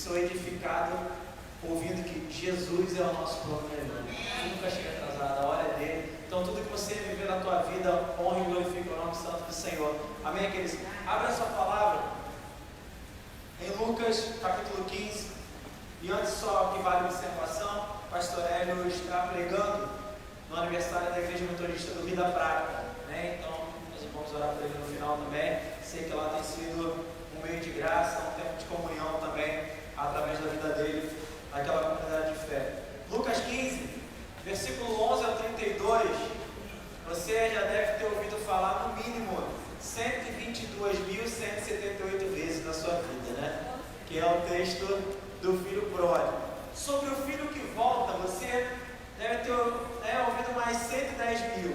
sou edificado ouvindo que Jesus é o nosso plano melhor. Nunca chega atrasado, a hora é dele. Então tudo que você viver na tua vida, honra e glorifica o nome santo do Senhor. Amém, queridos? Abra a sua palavra em Lucas capítulo 15. E antes só que vale a observação, o pastor Hélio está pregando no aniversário da Igreja Metodista do Rio da Prata, né? Então nós vamos orar por ele no final também. Sei que lá tem sido um meio de graça, um tempo de comunhão também, através da vida dele, naquela comunidade de fé. Lucas 15, versículo 11 ao 32, você já deve ter ouvido falar no mínimo 122.178 vezes na sua vida, né? Que é o texto do filho pródigo. Sobre o filho que volta, você deve ter ouvido mais 110.000.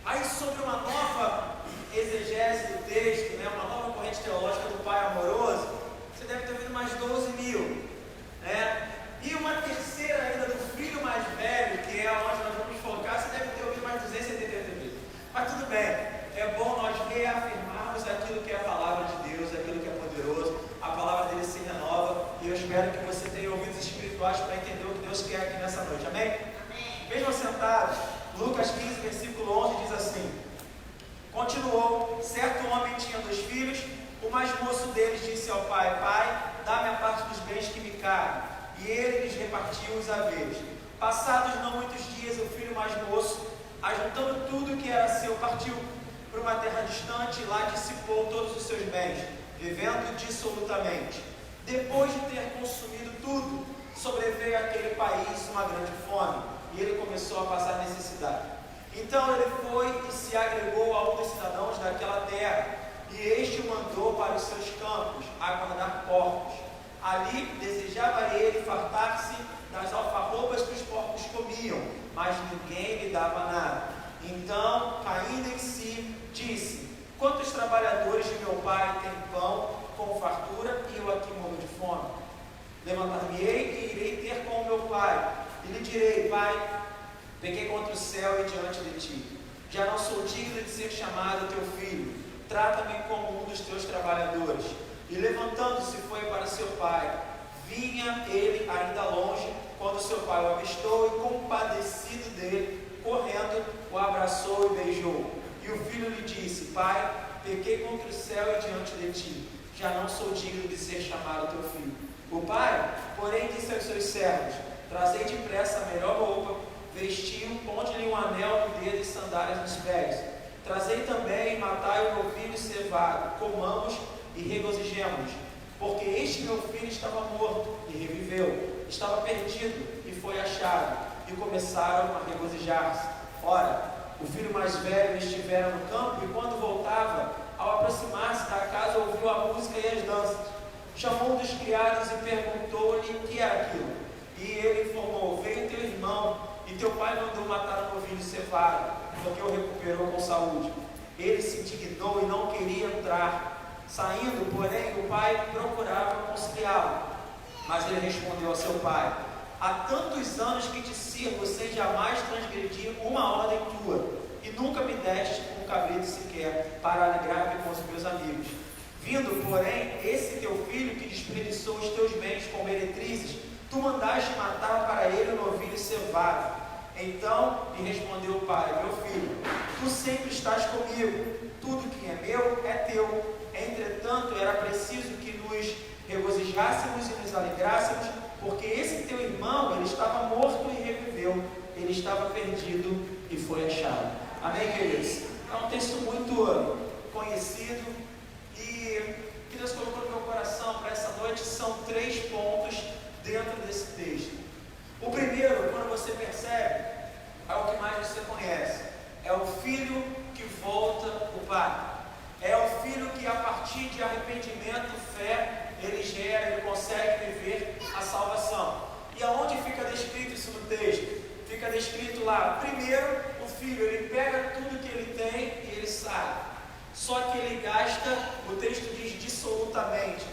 Aí sobre uma nova exegese do texto, né, uma nova corrente teológica do Pai amoroso, você deve ter ouvido mais 12.000, né? E uma terceira ainda do filho mais velho, que é onde nós vamos focar, você deve ter ouvido mais 270.000. Mas tudo bem, é bom nós reafirmarmos aquilo que é a palavra de Deus, aquilo que é poderoso, a palavra dele se renova, e eu espero que você tenha ouvidos espirituais para entender o que Deus quer aqui nessa noite, amém? Amém. Vejam sentados, Lucas 15, versículo 11 diz assim: continuou, certo homem tinha 2 filhos, o mais moço deles disse ao pai: pai, dá-me a parte dos bens que me cabem. E ele lhes repartiu os haveres. Passados não muitos dias, o filho mais moço, ajuntando tudo que era seu, partiu para uma terra distante e lá dissipou todos os seus bens, vivendo dissolutamente. Depois de ter consumido tudo, sobreveio àquele país uma grande fome, e ele começou a passar necessidade. Então ele foi e se agregou a um dos cidadãos daquela terra, e este o mandou para os seus campos, a guardar porcos. Ali desejava ele fartar-se das alfarrobas que os porcos comiam, mas ninguém lhe dava nada. Então, caindo em si, disse: quantos trabalhadores de meu pai têm pão com fartura e eu aqui morro de fome? Levantar-me-ei e irei ter com o meu pai, e lhe direi: pai, pequei contra o céu e diante de ti. Já não sou digno de ser chamado teu filho. Trata-me como um dos teus trabalhadores. E levantando-se foi para seu pai. Vinha ele ainda longe, quando seu pai o avistou, e compadecido dele, correndo, o abraçou e beijou. E o filho lhe disse: pai, pequei contra o céu e diante de ti. Já não sou digno de ser chamado teu filho. O pai, porém, disse aos seus servos: trazei depressa a melhor roupa, vestiu, ponde-lhe um anel no dedo e sandálias nos pés. Trazei também, matai o novilho cevado, comamos e regozijemos, porque este meu filho estava morto e reviveu, estava perdido e foi achado, e começaram a regozijar-se. Ora, o filho mais velho estivera no campo, e quando voltava, ao aproximar-se da casa, ouviu a música e as danças. Chamou um dos criados e perguntou-lhe o que era aquilo. E ele informou: veio teu irmão, e teu pai mandou matar o novilho cevado, porque o recuperou com saúde. Ele se indignou e não queria entrar. Saindo, porém, o pai procurava conciliá-lo. Mas ele respondeu ao seu pai: há tantos anos que te sirvo, sem jamais transgredir uma ordem tua, e nunca me deste um cabrito sequer, para alegrar-me com os meus amigos. Vindo, porém, esse teu filho que desperdiçou os teus bens com meretrizes, tu mandaste matar para ele o novilho cevado. Então lhe respondeu o pai: meu filho, tu sempre estás comigo, tudo que é meu é teu. Entretanto, era preciso que nos regozijássemos e nos alegrássemos, porque esse teu irmão, ele estava morto e reviveu, ele estava perdido e foi achado. Amém, queridos? É um texto muito conhecido, e que Deus colocou no meu coração para essa noite são 3 pontos dentro desse texto. O primeiro, quando você percebe, é o que mais você conhece: é o filho que volta o pai. É o filho que, a partir de arrependimento, fé, ele gera, ele consegue viver a salvação. E aonde fica descrito isso no texto? Fica descrito lá: primeiro, o filho, ele pega tudo que ele tem e ele sai. Só que ele gasta, o texto diz dissolutamente.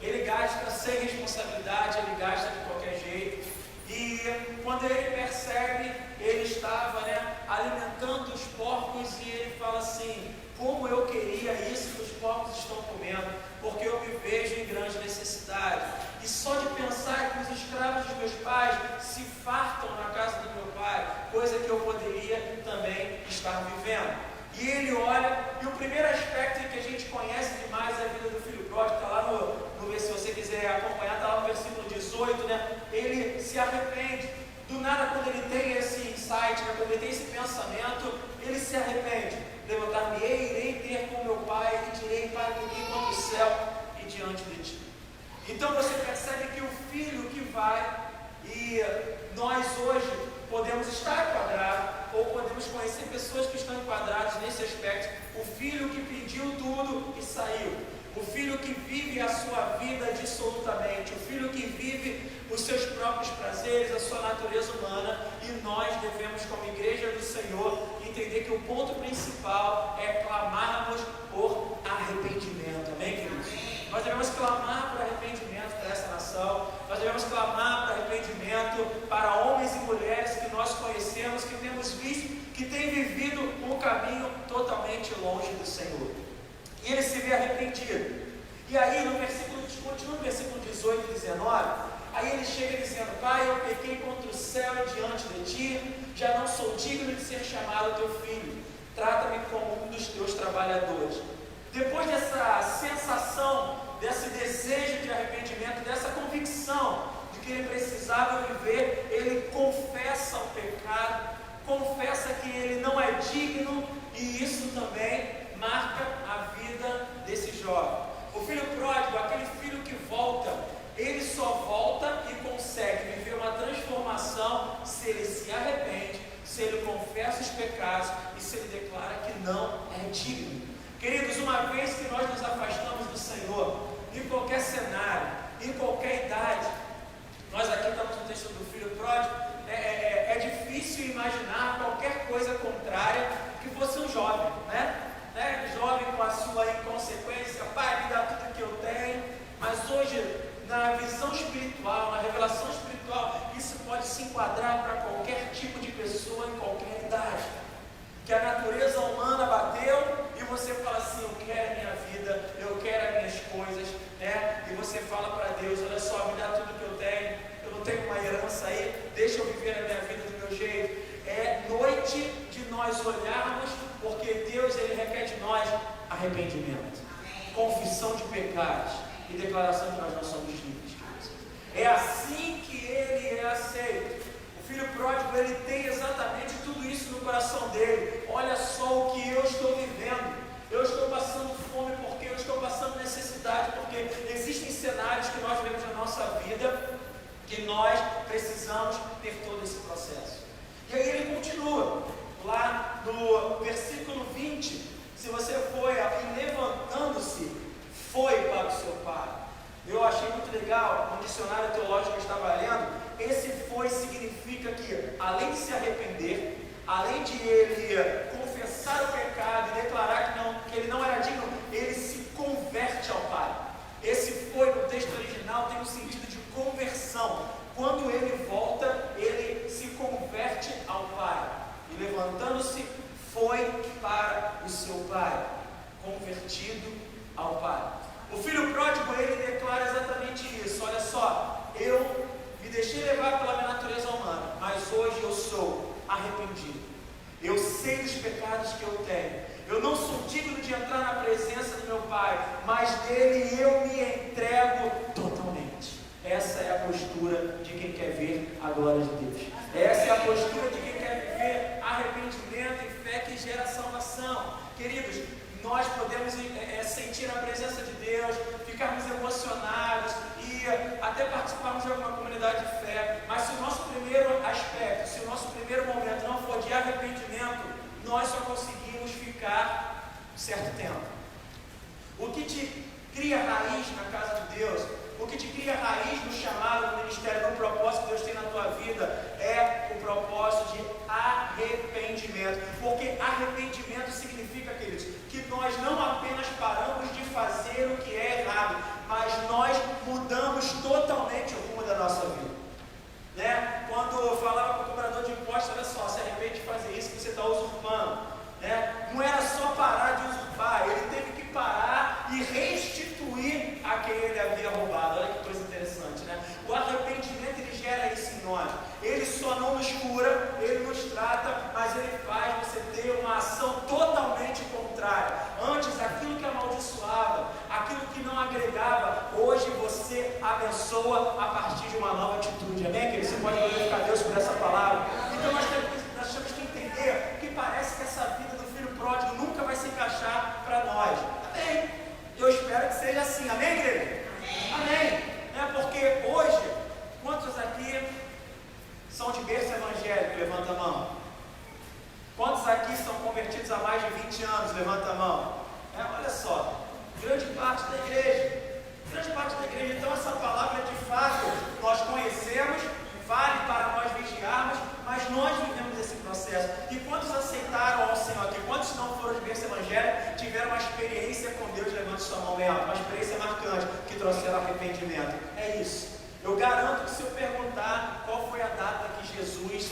Ele gasta sem responsabilidade, ele gasta de qualquer jeito. E quando ele percebe, ele estava alimentando os porcos, e ele fala assim: como eu queria isso que os porcos estão comendo, porque eu me vejo em grande necessidade. E só de se arrepende. Do nada, quando ele tem esse insight, né, quando ele tem esse pensamento, ele se arrepende. Levantar-me-ei, irei ter com meu pai e direi: Pai, pequei contra o céu e diante de ti. Então você percebe que o filho que vai, e nós hoje podemos estar enquadrados, ou podemos conhecer pessoas que estão enquadradas nesse aspecto. O filho que pediu tudo e saiu. O filho que vive a sua vida dissolutamente. O filho que vive os seus próprios prazeres, a sua natureza humana. E nós devemos, como igreja do Senhor, entender que o ponto principal é clamarmos por arrependimento. Amém, queridos? Nós devemos clamar por arrependimento para essa nação. Nós devemos clamar por arrependimento para homens e mulheres que nós conhecemos, que temos visto, que têm vivido um caminho totalmente longe do Senhor. E ele se vê arrependido. E aí, continua no versículo 18 e 19, aí ele chega dizendo: Pai, eu pequei contra o céu e diante de ti, já não sou digno de ser chamado teu filho. Trata-me como um dos teus trabalhadores. Depois dessa sensação, desse desejo de arrependimento, dessa convicção de que ele precisava viver, ele confessa o pecado, confessa que ele não é digno, e isso também marca a vida desse jovem. O filho pródigo, aquele filho que volta, ele só volta e consegue viver uma transformação se ele se arrepende, se ele confessa os pecados e se ele declara que não é digno. Queridos, uma vez que nós nos afastamos do Senhor, em qualquer cenário, em qualquer idade, nós aqui estamos no texto do filho pródigo, é difícil imaginar qualquer coisa contrária que fosse um jovem, né? Jovem com a sua inconsequência: Pai, me dá tudo que eu tenho. Mas hoje, na visão espiritual, na revelação espiritual, isso pode se enquadrar para qualquer tipo de pessoa, em qualquer idade. Que a natureza humana bateu e você fala assim: eu quero a minha vida, eu quero as minhas coisas, né? E você fala para Deus: olha só, me dá tudo que eu tenho, eu não tenho uma herança aí, deixa eu viver a minha vida do meu jeito. É noite de nós olharmos, porque Deus, ele requer de nós arrependimento, confissão de pecados e declaração de que nós não somos livres. É assim que ele é aceito. O filho pródigo, ele tem exatamente tudo isso no coração dele. Olha só o que eu estou vivendo. Eu estou passando fome porque eu estou passando necessidade, porque existem cenários que nós vemos na nossa vida que nós precisamos ter todo esse processo. E aí ele continua, lá no versículo 20, se você for, e levantando-se, foi para o seu pai. Eu achei muito legal, no dicionário teológico que eu estava lendo, esse foi significa que, além de se arrepender, além de ele confessar o pecado e declarar que ele não era digno, ele se converte ao pai. Esse foi, no texto original, tem um sentido de conversão. Quando ele volta, ele se converte ao pai. E levantando-se, foi para o seu pai, convertido ao pai. O filho pródigo, ele declara exatamente isso. Olha só, eu me deixei levar pela minha natureza humana, mas hoje eu sou arrependido. Eu sei dos pecados que eu tenho. Eu não sou digno de entrar na presença do meu pai, mas dele eu me entrego totalmente. Essa é a postura de quem quer ver a glória de Deus. Essa é a postura de quem quer viver arrependimento e fé que gera salvação. Queridos, nós podemos sentir a presença de Deus, ficarmos emocionados e até participarmos de alguma comunidade de fé, mas se o nosso primeiro aspecto, se o nosso primeiro momento não for de arrependimento, nós só conseguimos ficar um certo tempo. O que te cria raiz na casa de Deus, o que te cria raiz no chamado, no ministério, no propósito que Deus tem na tua vida, é o propósito de arrependimento. Porque arrependimento significa, queridos, que nós não apenas paramos de fazer o que é errado, mas nós mudamos totalmente o rumo da nossa vida. Né? Quando eu falava com o cobrador de impostos, olha só, se arrepende de fazer isso que você está usurpando. Né? Não era só parar de usurpar, ele teve que parar e restituir a quem ele havia roubado. Olha que coisa interessante, né? O arrependimento, ele gera isso em nós. Ele só não nos cura, ele nos trata, mas ele faz você ter uma ação totalmente contrária. Antes, aquilo que amaldiçoava, aquilo que não agregava, hoje você abençoa a partir de uma nova atitude. Amém, querido? Você pode nascimento. É isso. Eu garanto que se eu perguntar qual foi a data que Jesus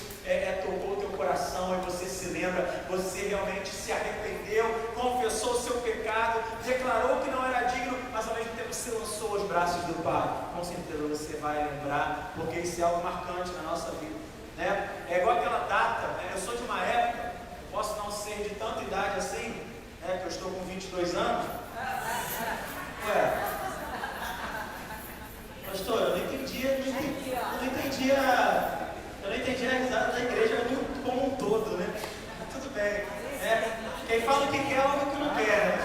tocou o teu coração e você se lembra, você realmente se arrependeu, confessou o seu pecado, declarou que não era digno, mas ao mesmo tempo se lançou aos braços do Pai, com certeza você vai lembrar, porque isso é algo marcante na nossa vida, né? É igual aquela data, né? Eu sou de uma época, eu posso não ser de tanta idade assim, né? Que eu estou com 22 anos. Pastor, eu não entendi a risada da igreja como um todo, né? Tudo bem. Quem fala o que quer, ouve o que não quer, né?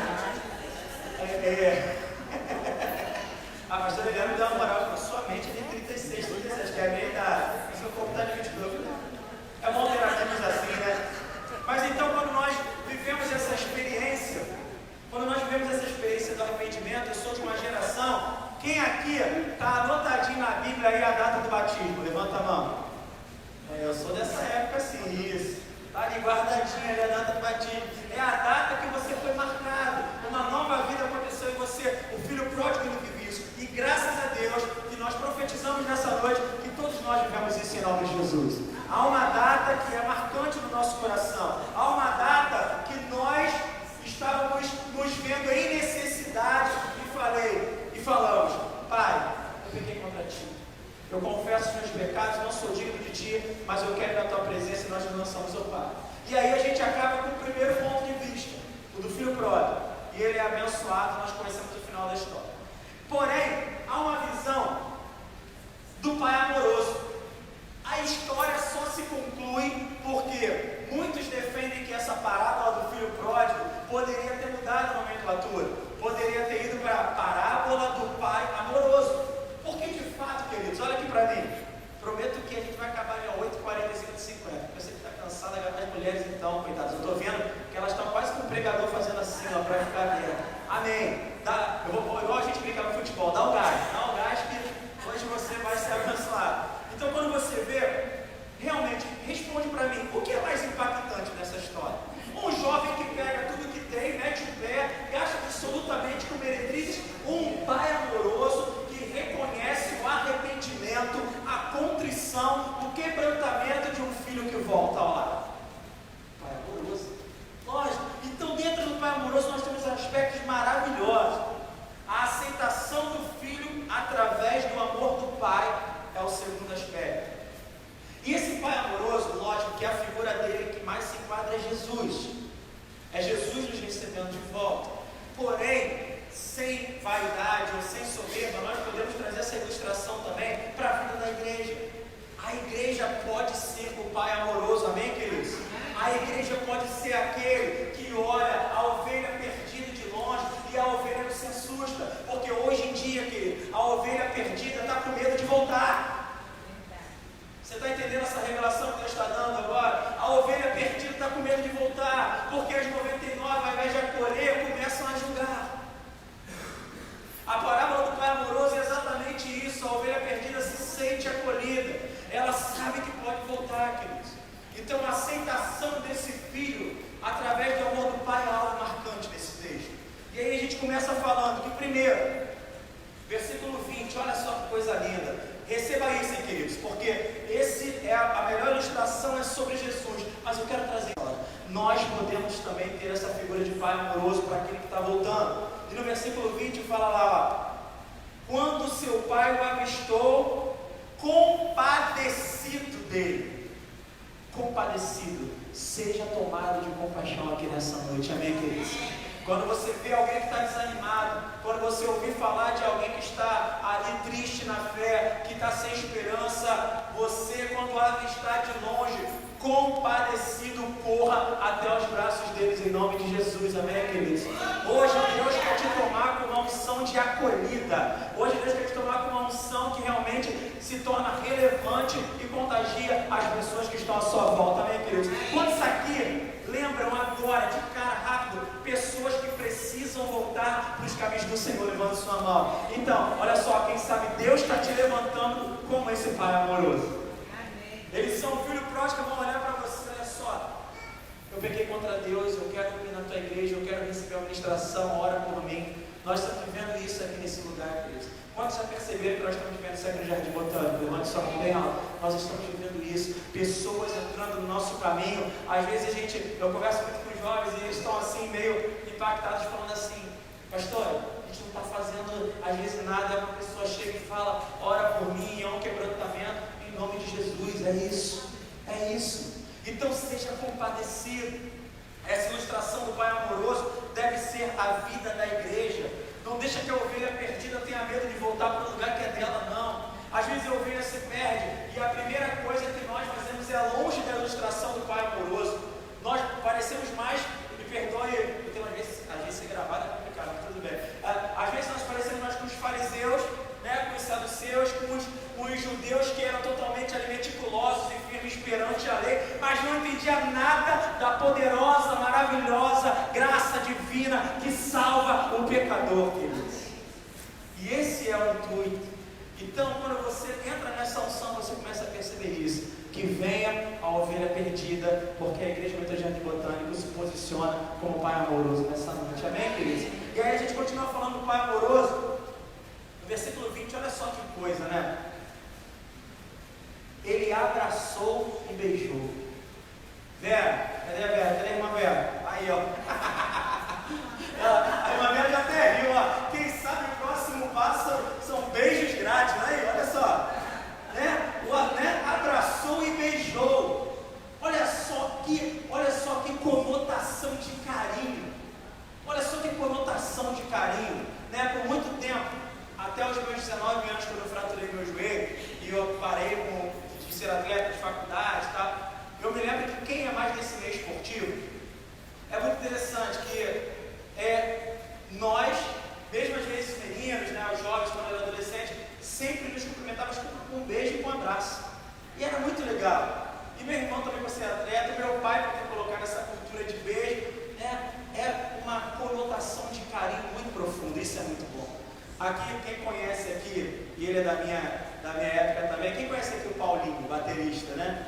A pastora Eliana me dá uma moral com a sua mente de 36, 37, que é a minha idade. Seu corpo está de 22. É bom ter amigos assim, né? Mas então, quando nós vivemos essa experiência do arrependimento, eu sou de uma geração. Quem aqui está anotadinho na Bíblia aí a data do batismo? Levanta a mão. Eu sou dessa época sim, isso. Está ali guardadinha ali a data do batismo. É a data que você foi marcado. Uma nova vida aconteceu em você. O filho pródigo ele vive isso. E graças a Deus que nós profetizamos nessa noite que todos nós vivemos isso em nome de Jesus. Há uma data que é marcante no nosso coração. Há uma data que nós estávamos nos vendo em necessidade e falamos: Pai, eu pequei contra Ti. Eu confesso os meus pecados, não sou digno de Ti, mas eu quero a Tua presença e nós nos lançamos ao Pai. E aí a gente acaba com o primeiro ponto de vista, o do filho pródigo. E ele é abençoado, nós conhecemos o final da história. Porém, há uma visão do pai amoroso. A história só se conclui porque muitos defendem que essa parábola do filho pródigo poderia ter mudado a nomenclatura, poderia ter ido para a parábola do pai amoroso. Porque de fato, queridos, olha aqui para mim, prometo que a gente vai acabar em 8h45, 50. Eu sei que está cansada, as mulheres então, coitadas, eu estou vendo que elas estão quase com o pregador fazendo assim, ó, para ficar dentro. Amém. Igual a gente brinca no futebol, dá um gás que hoje você vai ser abençoado. Então, quando você vê, realmente, responde para mim, o que é mais impactante nessa história? Um jovem que pega tudo que tem, mete o pé, gasta absolutamente com meretrizes, um pai amoroso que reconhece o arrependimento, a contrição, o quebrantamento de um filho que volta ao lar. Pai amoroso. Lógico. Então, dentro do pai amoroso, nós temos aspectos maravilhosos. A aceitação do filho através do amor do pai é o segundo aspecto. E esse pai amoroso, lógico que a figura dele que mais se enquadra é Jesus. É Jesus nos recebendo de volta. Porém, sem vaidade ou sem soberba, nós podemos trazer essa ilustração também para a vida da igreja. A igreja pode ser o pai amoroso, amém, queridos? A igreja pode ser aquele que olha a ovelha perdida de longe e a ovelha não se assusta, porque hoje em dia, querido, a ovelha perdida está com medo de voltar. Você está entendendo essa revelação que Deus está dando agora? A ovelha perdida está com medo de voltar, porque as 99, ao invés de acolher, começam a julgar. A parábola do pai amoroso é exatamente isso. A ovelha perdida se sente acolhida, ela sabe que pode voltar, queridos. Então a aceitação desse filho através do amor do pai é algo marcante nesse texto. E aí a gente começa falando que primeiro, versículo 20, olha só que coisa linda. Receba isso, queridos, porque esse é a melhor ilustração é sobre Jesus. Mas eu quero trazer agora. Nós podemos também ter essa figura de pai amoroso para aquele que está voltando. E no versículo 20 fala lá, ó, quando seu pai o avistou, compadecido dele. Compadecido, seja tomado de compaixão aqui nessa noite, amém, queridos? Quando você vê alguém que está desanimado, quando você ouvir falar de alguém que está ali triste na fé, que está sem esperança, você, quando avistar de longe, compadecido, corra até os braços deles em nome de Jesus, amém, queridos? Hoje Deus quer te tomar com uma unção de acolhida. Hoje Deus quer te tomar com uma unção que realmente se torna relevante e contagia as pessoas que estão à sua volta, amém, queridos? Quantos aqui lembram agora, de cara rápido, pessoas que precisam voltar para os caminhos do Senhor? Levante sua mão. Então, olha só, quem sabe Deus está te levantando como esse pai amoroso. Eles são filho pródigo, vão olhar para você, olha só, eu pequei contra Deus, eu quero ir na tua igreja, eu quero receber a ministração, ora por mim. Nós estamos vivendo isso aqui nesse lugar, queridos. Quantos já perceberam que nós estamos vivendo isso aqui no Jardim Botânico? Levante sua mão bem alto. Nós estamos vivendo isso. Pessoas entrando no nosso caminho. Às vezes eu converso muito com os jovens e eles estão assim, meio impactados, falando assim: pastor, a gente não está fazendo às vezes nada. Uma pessoa chega e fala: ora por mim, é um quebrantamento, em nome de Jesus. É isso, é isso. Então seja compadecido. Essa ilustração do Pai amoroso deve ser a vida da igreja. Não deixa que a ovelha perdida tenha medo de voltar para o lugar que é dela, não. Às vezes a ovelha se perde e a primeira coisa que nós fazemos é longe da ilustração do Pai amoroso. Nós parecemos mais, me perdoe, eu tenho às vezes ser gravado é complicado, mas tudo bem. Às vezes nós parecemos mais com os fariseus, né, com os saduceus, com os judeus que eram totalmente meticulosos e firmes perante a lei, mas não entendiam nada da poderosa, maravilhosa graça divina que salva o pecador, queridos. E esse é o intuito. Então, quando você entra nessa unção, você começa a perceber isso, que venha a ovelha perdida, porque a Igreja Metodista de Botânico se posiciona como Pai amoroso nessa noite. Amém, queridos? E aí a gente continua falando do Pai amoroso. No versículo 20, olha só que coisa, né? Ele abraçou e beijou. Vera, cadê a Vera? Cadê a irmã Vera? Aí, ó. A irmã Vera já até riu, ó. Quem sabe o próximo passo são beijos grátis. Aí, olha só. Né? Abraçou e beijou. Olha só que conotação de carinho. Olha só que conotação de carinho. Né? Por muito tempo, até os meus 19 anos, quando eu fraturei meu joelho, e eu parei de ser atleta de faculdade e tal, eu me lembro que quem é mais desse meio esportivo, é muito interessante que nós, mesmo às vezes meninos, né, os jovens, quando eu era adolescente, sempre nos cumprimentávamos com um beijo e com um abraço. E era muito legal. E meu irmão também, por ser atleta, meu pai, por ter colocado essa cultura de beijo, é uma conotação de carinho muito profundo. Isso é muito bom. Aqui, quem conhece aqui, e ele é da minha época também, quem conhece aqui o Paulinho, baterista, né?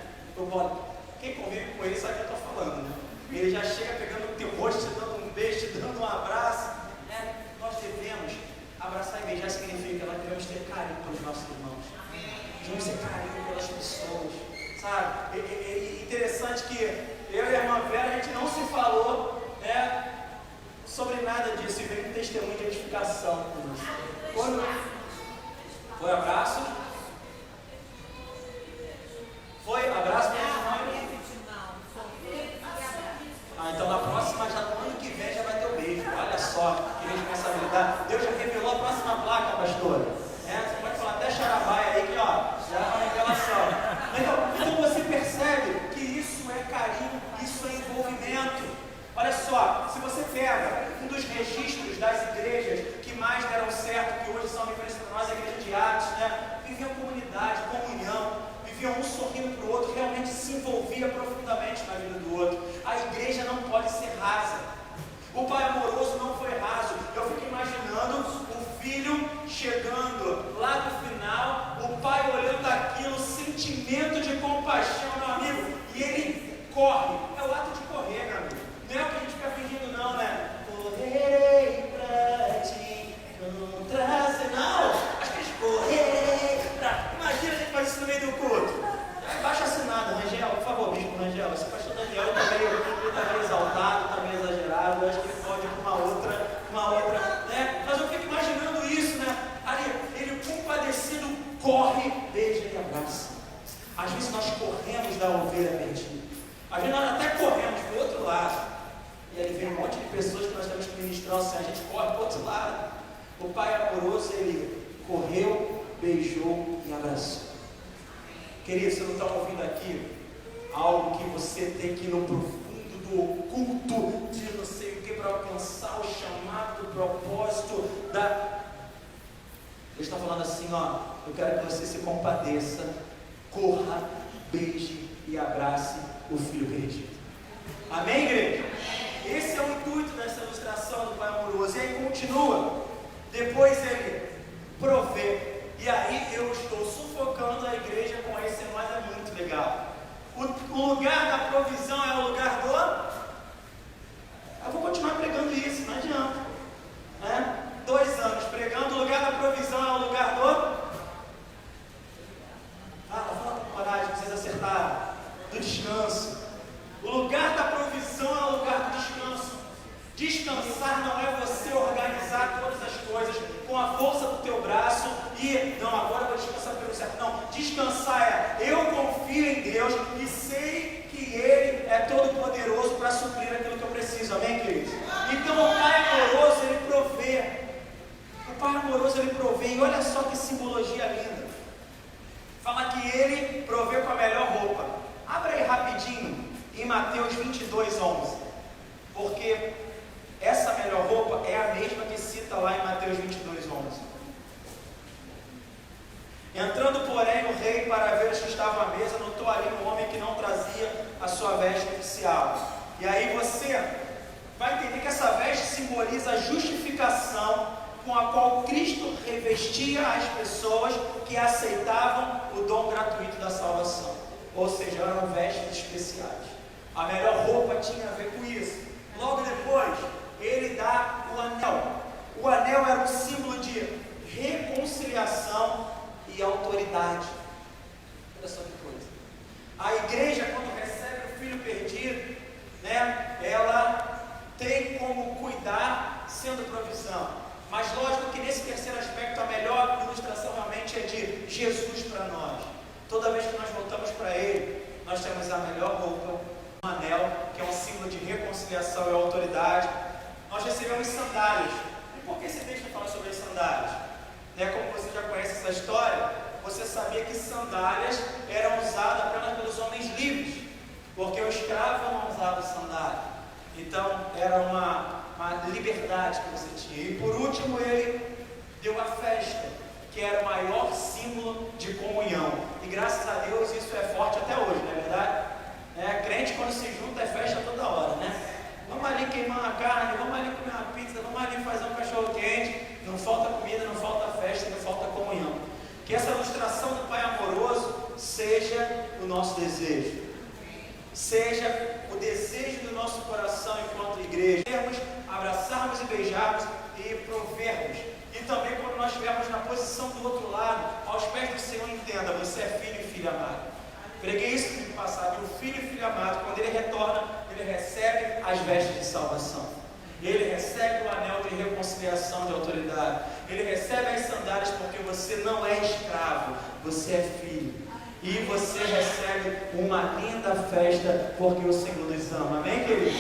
Quem convive com ele sabe o que eu estou falando, né? Ele já chega pegando o teu rosto, te dando um beijo, te dando um abraço, né? Nós devemos abraçar e beijar, significa que nós devemos ter carinho pelos nossos irmãos. Devemos ter carinho pelas pessoas, sabe? É interessante que eu e a irmã Vera, a gente não se falou, né, sobre nada disso, e veio um testemunho de edificação com isso. Quando foi abraço? Foi abraço mesmo? Então na próxima, já no ano que vem, já vai ter o beijo. Olha só, que responsabilidade. Deus já revelou a próxima placa, pastora. Você pode falar até Xarabaia aí, que ó, já é uma revelação. Então você percebe que isso é carinho, isso é envolvimento. Olha só, se você pega um dos registros das igrejas que mais deram certo, que hoje são referência para nós, a igreja de Atos, né? Viviam comunidade, comunhão, viviam um sorrindo para o outro, realmente se envolvia profundamente na vida do outro. A igreja não pode ser rasa. O Pai amoroso não foi raso. Eu fico imaginando o filho chegando lá no final, o pai olhando aquilo, sentimento de compaixão, meu amigo, e ele corre. É o ato de correr, meu amigo. Não é o que a gente fica fingindo, não, né? Correrei pra ti, não trazer. Não, acho que a gente correrei pra. Imagina a gente faz isso no meio do culto. Baixa assinado, Rangel, por favor, bispo Rangel. Esse pastor Daniel está meio exaltado, está meio exagerado. Eu acho que ele pode ir para uma outra, né? Mas eu fico imaginando isso, né? Ali, ele compadecido, corre, beija e abraça. Às vezes nós corremos da ovelha perdida. Às vezes nós até corremos para o outro lado. E aí vem um monte de pessoas que nós temos que ministrar, assim, a gente corre para o outro lado. O Pai amoroso, ele correu, beijou e abraçou. Querido, você não está ouvindo aqui algo que você tem que ir no profundo do oculto, de não sei o que, para alcançar o chamado, o propósito da... Ele está falando assim, ó, eu quero que você se compadeça, corra, beije e abrace o filho perdido. Amém, igreja? Esse é o intuito dessa ilustração do Pai amoroso. E aí continua, depois ele provê. E aí eu estou sufocando a igreja com esse, mas é muito legal. O lugar da provisão é o lugar do... Eu vou continuar pregando isso, não adianta. Né? 2 que, não, agora eu vou descansar pelo certo. Não, descansar é, eu confio em Deus e sei que Ele é todo poderoso para suprir aquilo que eu preciso, amém, queridos? Então o Pai amoroso, Ele provê. O Pai amoroso, Ele provê, e olha só que simbologia linda. Fala que Ele provê com a melhor roupa. Abra aí rapidinho em Mateus 22:11, porque essa melhor roupa é a mesma que cita lá em Mateus 22:11. Entrando, porém, o rei para ver os que estavam à mesa, notou ali um homem que não trazia a sua veste oficial. E aí você vai entender que essa veste simboliza a justificação com a qual Cristo revestia as pessoas que aceitavam o dom gratuito da salvação. Ou seja, eram vestes especiais. A melhor roupa tinha a ver com isso. Logo depois, ele dá o anel. O anel era um símbolo de reconciliação e autoridade. Olha só que coisa. A igreja, quando recebe o filho perdido, né, ela tem como cuidar sendo provisão. Mas lógico que nesse terceiro aspecto a melhor ilustração realmente é de Jesus para nós. Toda vez que nós voltamos para Ele, nós temos a melhor roupa, um anel, que é um símbolo de reconciliação e autoridade. Nós recebemos sandálias. E por que esse texto fala sobre as sandálias? Como você já conhece essa história, você sabia que sandálias eram usadas apenas pelos homens livres, porque o escravo não usava sandália. Então era uma liberdade que você tinha. E por último, ele deu a festa, que era o maior símbolo de comunhão. E graças a Deus isso é forte até hoje, não é verdade? Crente, quando se junta, é festa toda hora, né? Vamos ali queimar uma carne, vamos ali comer uma pizza, vamos ali fazer um cachorro quente. Não falta comida, não falta festa, não falta comunhão. Que essa ilustração do Pai amoroso seja o nosso desejo. Seja o desejo do nosso coração enquanto igreja. Abraçarmos e beijarmos e provermos. E também quando nós estivermos na posição do outro lado, aos pés do Senhor, entenda, você é filho e filha amado. Preguei isso no passado, que o filho e filho amado, quando ele retorna, ele recebe as vestes de salvação. Ele recebe o anel de reconciliação, de autoridade. Ele recebe as sandálias porque você não é escravo, você é filho. E você recebe uma linda festa porque o Senhor nos ama. Amém, queridos?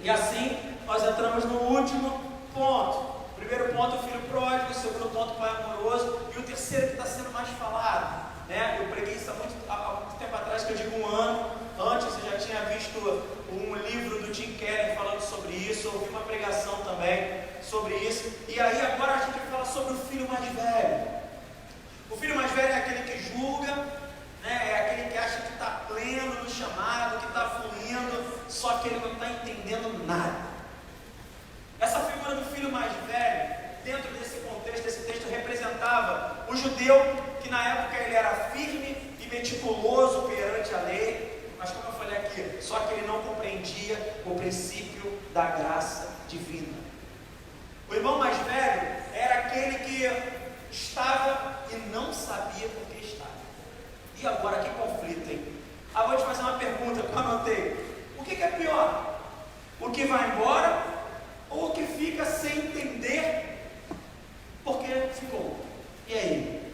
E assim, nós entramos no último ponto. O primeiro ponto, o filho pródigo. O segundo ponto, o pai amoroso. E o terceiro que está sendo mais falado. Eu preguei isso há muito tempo atrás, que eu digo 1 ano. Antes eu já tinha visto um livro do Tim Keller falando sobre isso. Ouvi uma pregação também sobre isso. E aí agora a gente fala sobre o filho mais velho. O filho mais velho é aquele que julga, é aquele que acha que está pleno no chamado, que está fluindo, só que ele não está entendendo nada. Essa figura do filho mais velho, dentro desse contexto, esse texto representava o judeu, que na época ele era firme e meticuloso perante a lei, mas como eu falei aqui, só que ele não compreendia o princípio da graça divina. O irmão mais velho era aquele que estava e não sabia por que estava. E agora, que conflito, hein? Vou te fazer uma pergunta que eu anotei. O que é pior? O que vai embora ou o que fica sem entender por que ficou? E aí?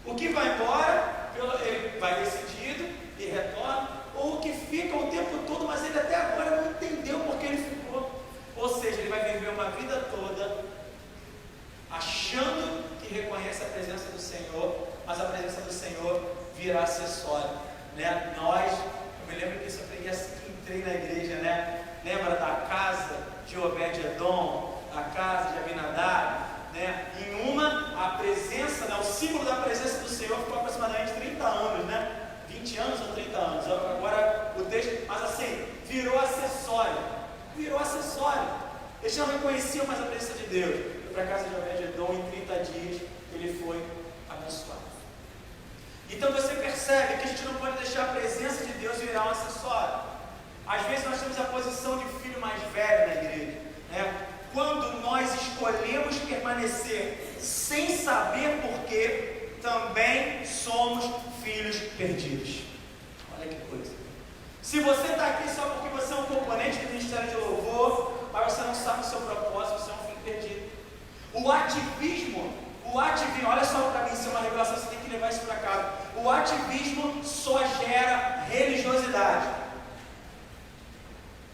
O que vai embora, ele vai decidido e retorna, ou o que fica o tempo todo, mas ele até agora não entendeu por que ele ficou. Ou seja, ele vai viver uma vida toda achando que reconhece a presença do Senhor, mas a presença do Senhor virá acessório, eu me lembro que isso eu peguei assim que entrei na igreja, lembra da casa de Obed-Edom, a casa de Abinadab, em uma, a presença, o símbolo da presença do Senhor ficou aproximadamente 30 anos, 20 anos ou 30 anos, agora o texto, mas assim, virou acessório, eles não reconheciam mais a presença de Deus. Para a casa de Obed-Edom, em 30 dias, ele foi abençoado. Então você percebe que a gente não pode deixar a presença de Deus virar um acessório. Às vezes nós temos a posição de filho mais velho na igreja, Quando nós escolhemos permanecer sem saber porquê, também somos filhos perdidos. Olha que coisa. Se você está aqui só porque você é um componente do ministério de louvor, mas você não sabe o seu propósito, você é um filho perdido. O ativismo O ativismo, olha só para mim, isso é uma revelação, você tem que levar isso para casa. O ativismo só gera religiosidade.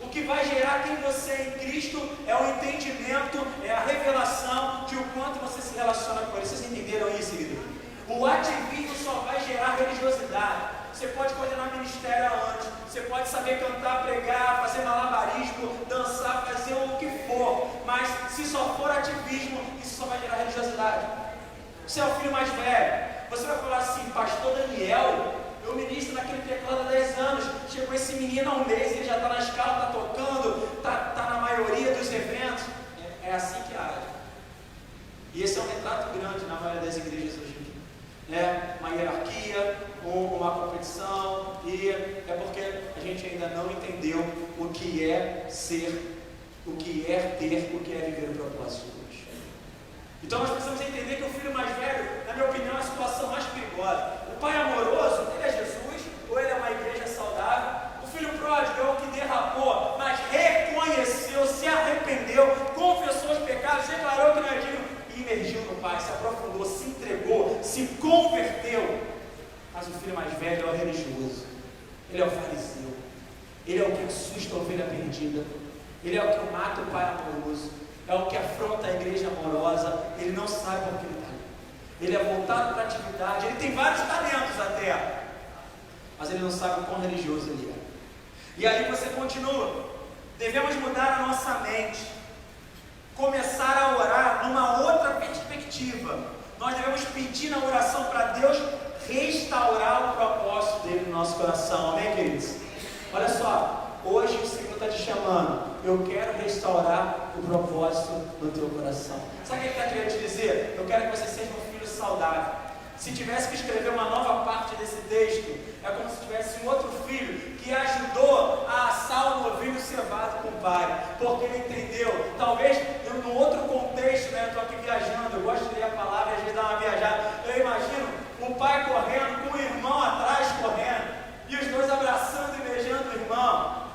O que vai gerar quem você é em Cristo é o entendimento, é a revelação de o quanto você se relaciona com Ele. Vocês entenderam isso, querido? O ativismo só vai gerar religiosidade. Você pode coordenar ministério antes, você pode saber cantar, pregar, fazer malabarismo, dançar, fazer o que for, mas se só for ativismo, isso só vai gerar religiosidade. Você é o filho mais velho, você vai falar assim, pastor Daniel, eu ministro naquele teclado há 10 anos, chegou esse menino há um mês, ele já está na escala, está tocando, está na maioria dos eventos. É assim que age. E esse é um retrato grande na maioria das igrejas hoje em dia. Uma hierarquia, uma competição, e é porque a gente ainda não entendeu o que é ser, o que é ter, o que é viver o propósito de Deus. Então nós precisamos entender que o filho mais velho, na minha opinião, é a situação mais perigosa. O pai amoroso, ele é Jesus, ou ele é uma igreja saudável. O filho pródigo é o que derrapou, mas reconheceu, se arrependeu, confessou os pecados, declarou que não é digno e emergiu no Pai, se aprofundou, se entregou, se converteu. Mas o filho mais velho é o religioso, ele é o fariseu, ele é o que assusta a ovelha perdida, ele é o que mata o pai amoroso, é o que afronta a igreja amorosa, ele não sabe por que ele está ali, ele é voltado para a atividade, ele tem vários talentos até, mas ele não sabe o quão religioso ele é. E aí você continua, devemos mudar a nossa mente, começar a orar numa outra perspectiva. Nós devemos pedir na oração para Deus restaurar o propósito dele no nosso coração, amém, queridos? Olha só, hoje o Senhor está te chamando, eu quero restaurar o propósito do teu coração. Sabe o que ele está querendo te dizer? Eu quero que você seja um filho saudável. Se tivesse que escrever uma nova parte desse texto, é como se tivesse um outro filho que ajudou a assar o novilho cevado com o pai, porque ele entendeu, talvez num outro contexto, né? Eu estou aqui viajando, eu gosto de ler a palavra e às vezes dar uma viajada, eu imagino o pai correndo, com o irmão atrás correndo, e os dois abraçando e beijando o irmão.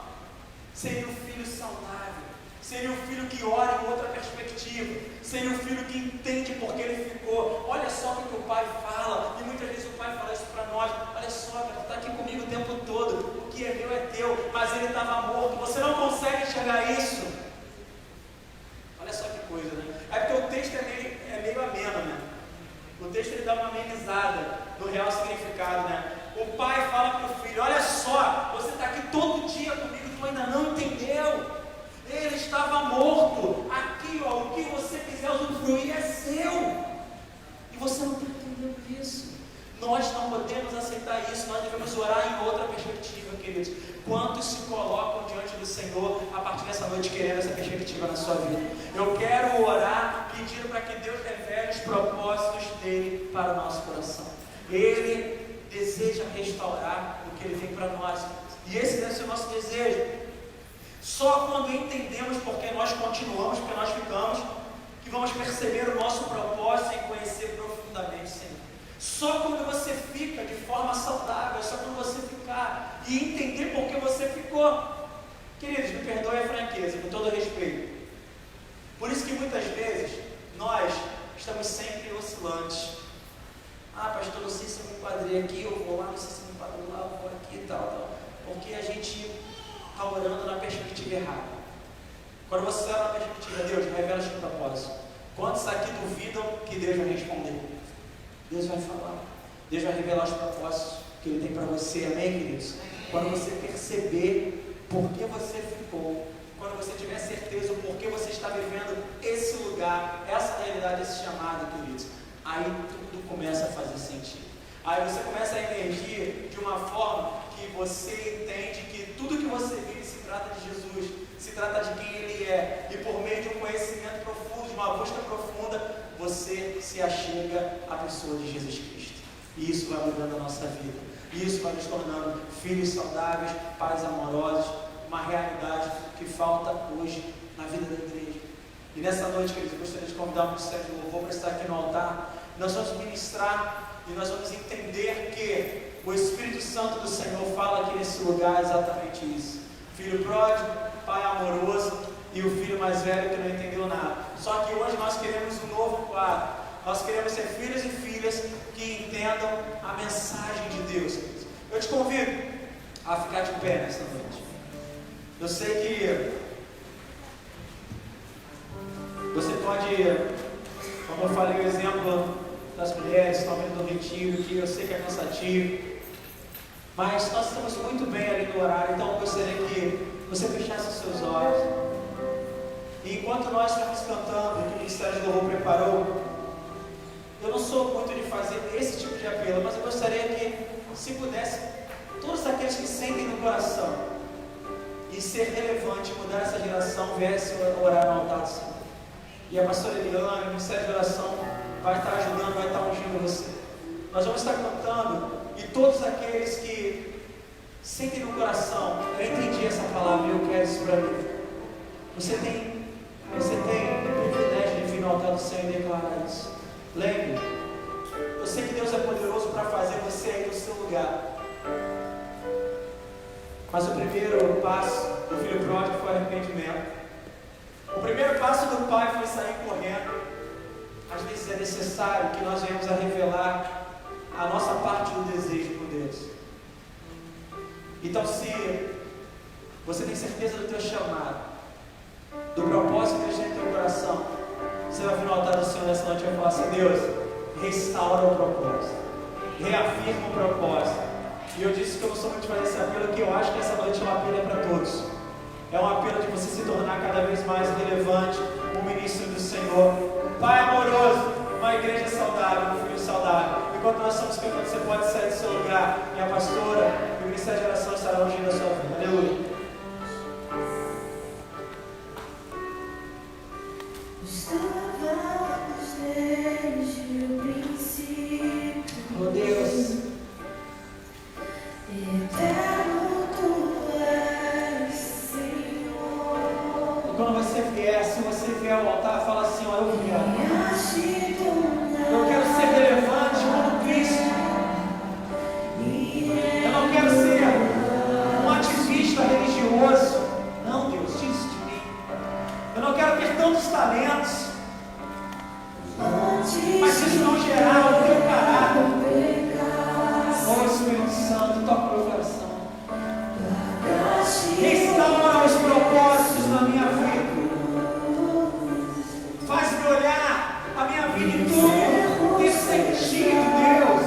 Seria o filho saudável, seria o filho que ora em outra perspectiva, seria o filho que entende por que ele ficou. Olha só o que o pai fala, e muitas vezes o pai fala isso para nós, olha só, cara, tu está aqui comigo o tempo todo, o que é meu é teu, mas ele estava morto, você não consegue enxergar isso. Olha só que coisa, né? É porque o texto é meio ameno, né? O texto ele dá uma amenizada no real significado, né? O pai fala para o filho, olha só, você está aqui todo dia comigo, tu ainda não entendeu. Ele estava morto. Aqui, ó, o que você quiser usufruir é seu. E você não está entendendo isso. Nós não podemos aceitar isso. Nós devemos orar em outra perspectiva, queridos. Quantos se colocam diante do Senhor a partir dessa noite querendo essa perspectiva na sua vida? Eu quero orar pedindo para que Deus revele os propósitos dele para o nosso coração. Ele deseja restaurar o que ele tem para nós. E esse deve ser o nosso desejo. Só quando entendemos porque nós continuamos, porque nós ficamos, que vamos perceber o nosso propósito e conhecer profundamente o Senhor. Só quando você fica de forma saudável, só quando você ficar e entender por que você ficou. Queridos, me perdoe a franqueza, com todo respeito. Por isso que muitas vezes nós estamos sempre oscilantes. Ah, pastor, não sei se eu me enquadrei aqui, eu vou lá, não sei se eu me enquadrei lá, eu vou aqui e tal. Porque a gente está orando na perspectiva errada. Quando você ora na perspectiva, Deus, revela os propósitos. Quantos aqui duvidam que Deus vai responder? Deus vai falar. Deus vai revelar os propósitos que Ele tem para você, amém, queridos? Quando você perceber por que você ficou, quando você tiver certeza do porquê você está vivendo esse lugar, essa realidade, esse chamado, queridos, aí tudo começa a fazer sentido. Aí você começa a emergir de uma forma que você entende que tudo que você vive se trata de Jesus, se trata de quem Ele é, e por meio de um conhecimento profundo, de uma busca profunda, você se achega à pessoa de Jesus Cristo. E isso vai mudando a nossa vida. E isso vai nos tornando filhos saudáveis, pais amorosos, uma realidade que falta hoje na vida da igreja. E nessa noite, queridos, eu gostaria de convidar o Ministério de Louvor para estar aqui no altar. Nós vamos ministrar e nós vamos entender que o Espírito Santo do Senhor fala aqui nesse lugar exatamente isso. Filho pródigo, pai amoroso e o filho mais velho que não entendeu nada. Só que hoje nós queremos um novo quadro. Nós queremos ser filhos e filhas que entendam a mensagem de Deus. Eu te convido a ficar de pé nesta noite. Eu sei que você pode, como eu falei, o exemplo das mulheres, talvez do retiro, que eu sei que é cansativo, mas nós estamos muito bem ali no horário, então eu gostaria que você fechasse os seus olhos. E enquanto nós estamos cantando, que o Ministério do Louvor preparou, eu não sou muito de fazer esse tipo de apelo, mas eu gostaria que, se pudesse, todos aqueles que sentem no coração e ser relevante, mudar essa geração, viessem orar no altar do Senhor. E a pastora Eliana, o Ministério de Oração, vai estar ajudando, vai estar ungindo você. Nós vamos estar cantando, e todos aqueles que sentem no coração, eu entendi essa palavra e eu quero isso para mim. Você tem o privilégio de vir no altar do Senhor e declarar isso. Lembre, eu sei que Deus é poderoso para fazer você aí no seu lugar. Mas o primeiro passo do filho pródigo foi arrependimento. O primeiro passo do pai foi sair correndo. Às vezes é necessário que nós venhamos a revelar a nossa parte do desejo por Deus. Então, se você tem certeza do teu chamado, do propósito que Deus tem no teu coração, você vai vir no altar do Senhor nessa noite e vai falar assim: Deus, restaura o propósito, reafirma o propósito. E eu disse que eu não sou muito de fazer esse apelo, que eu acho que essa noite é um apelo para todos. É um apelo de você se tornar cada vez mais relevante, um ministro do Senhor, um pai amoroso, uma igreja saudável, um filho saudável. Enquanto nós estamos cantando, você pode sair do seu lugar e a pastora e o Ministério de Oração estará ungindo a sua vida. Aleluia. Estávamos desde o princípio. Oh Deus, Eterno tu és, Senhor. e quando você vier, se você vier ao altar, fala assim: ó, eu quero ser relevante como Cristo. Eu não quero ser um ativista religioso. Não, Deus, tira isso de mim. Eu não quero ter tantos talentos, mas se isso não gerar o teu caráter, oh Espírito Santo, toca o meu coração. Restaura os propósitos na minha vida. Faz-me olhar a minha vida e tudo ter sentido, Deus.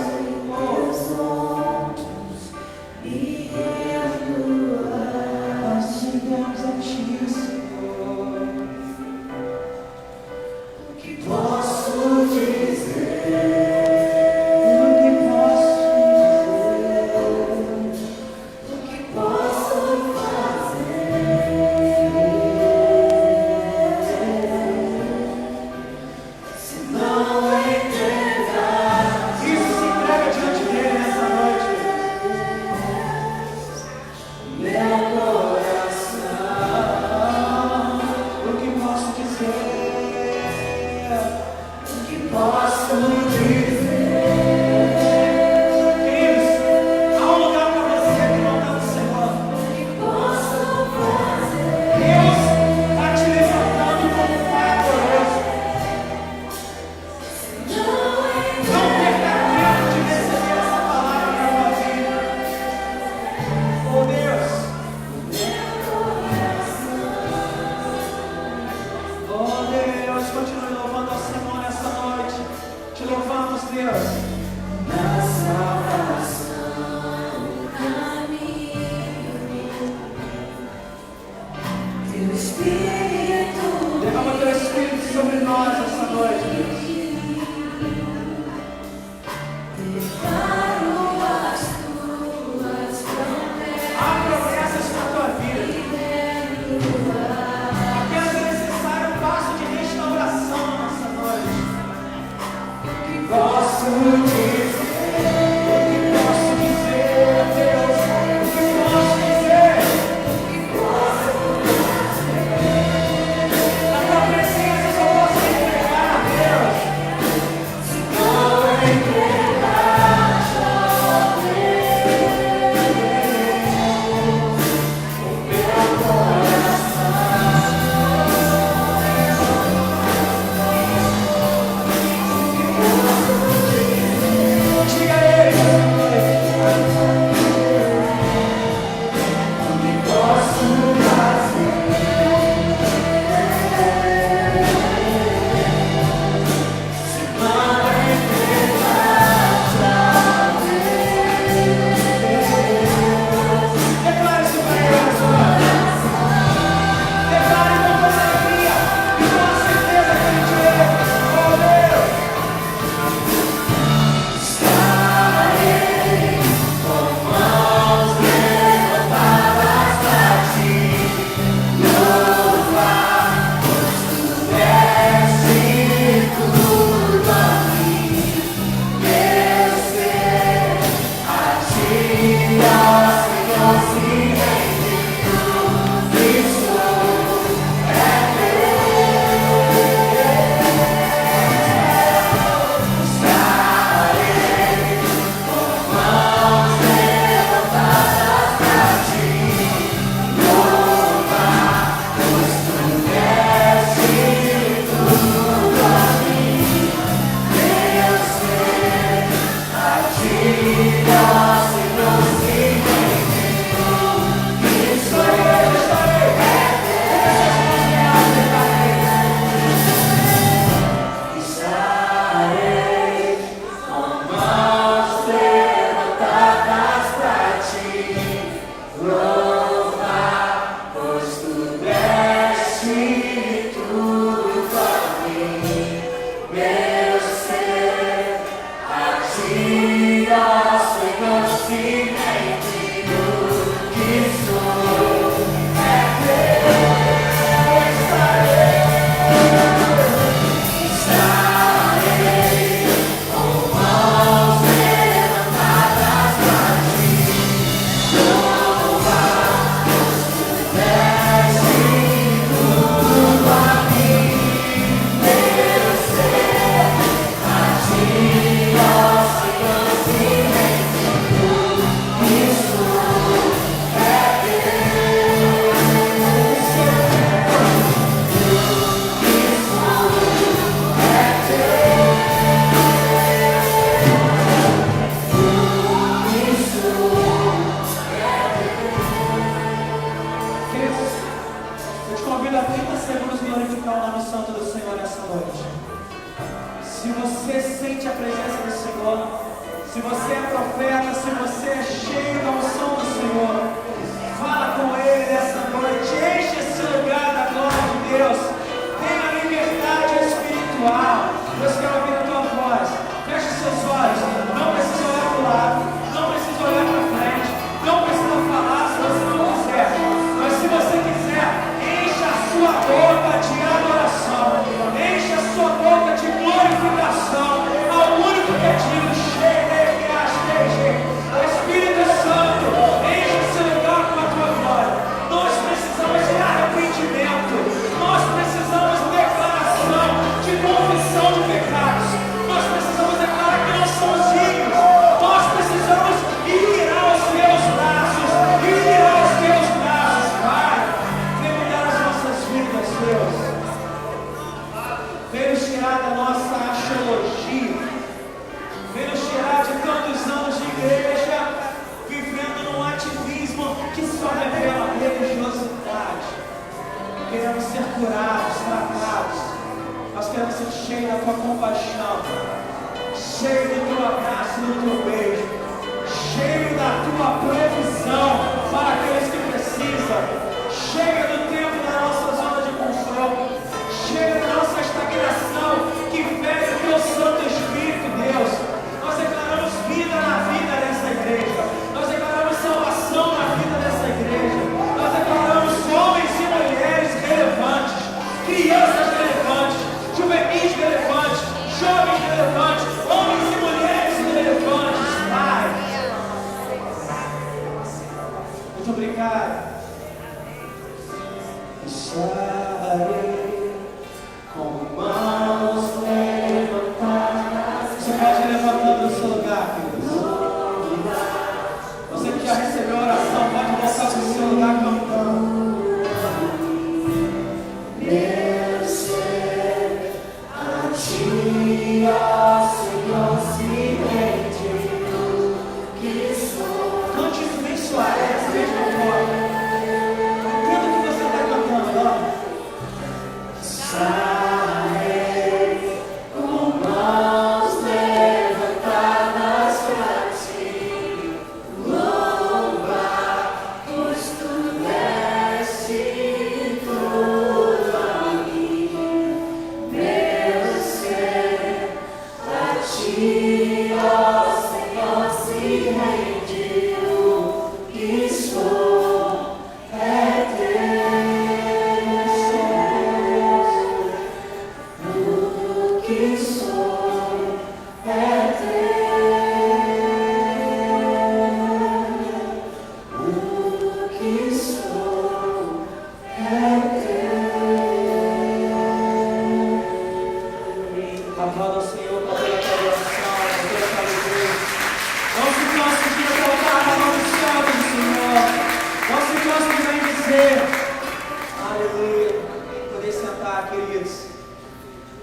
Nós chegamos a Ti, Senhor. O que posso dizer? O que posso fazer? Se não entregar Isso se entrega diante dele nessa noite. meu coração. O que posso dizer? O que posso dizer? Queridos, há um lugar para você aqui no altar do Senhor. O que posso fazer? Deus está te levantando como um pai amoroso. Não perca tempo de receber essa palavra para a tua vida. Oh Deus, oh Deus, continue louvando ao Senhor nessa noite. Te louvamos, Deus. Na salvação, caminho, teu Espírito Derrama teu Espírito sobre nós essa noite, Deus. declaro as tuas promessas. Há promessas para a tua vida. Apenas é necessário um passo de restauração nessa noite. Posso dizer, O que posso dizer, Deus? O que posso dizer? Na tua presença só posso entregar, Deus. se não entregar, o meu coração.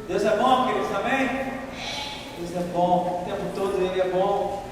Deus é bom, queridos, amém? Deus é bom, o tempo todo Ele é bom.